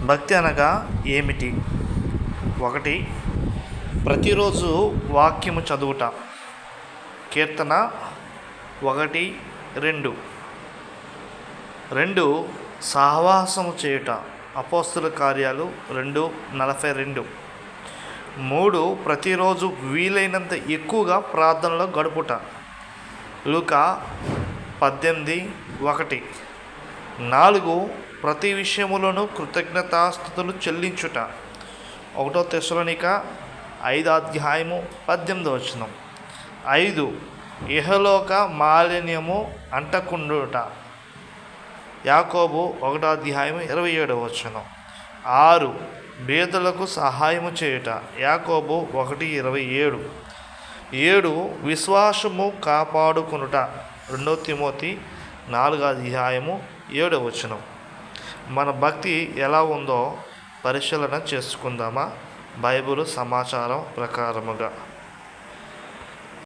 భక్తి అనగా ఏమిటి? 1. ప్రతిరోజు వాక్యము చదువుట. కీర్తన 1:2. 2. సహవాసము చేయుట. అపోస్తల కార్యాలు 2:42. 3. ప్రతిరోజు వీలైనంత ఎక్కువగా ప్రార్థనలో గడుపుట. లూకా 18:1. 4. ప్రతి విషయములోనూ కృతజ్ఞతాస్తుతులు చెల్లించుట. 1 తెస్సలోనిక 5:18. 5. ఇహలోక మాలిన్యము అంటకుండుట. యాకోబు 1:27. 6. బీదలకు సహాయము చేయుట. యాకోబు 1:27. 7. విశ్వాసము కాపాడుకొనుట. 2 తిమోతి 4:7. మన భక్తి ఎలా ఉందో పరిశీలన చేసుకుందామా? బైబిల్ సమాచారం ప్రకారముగా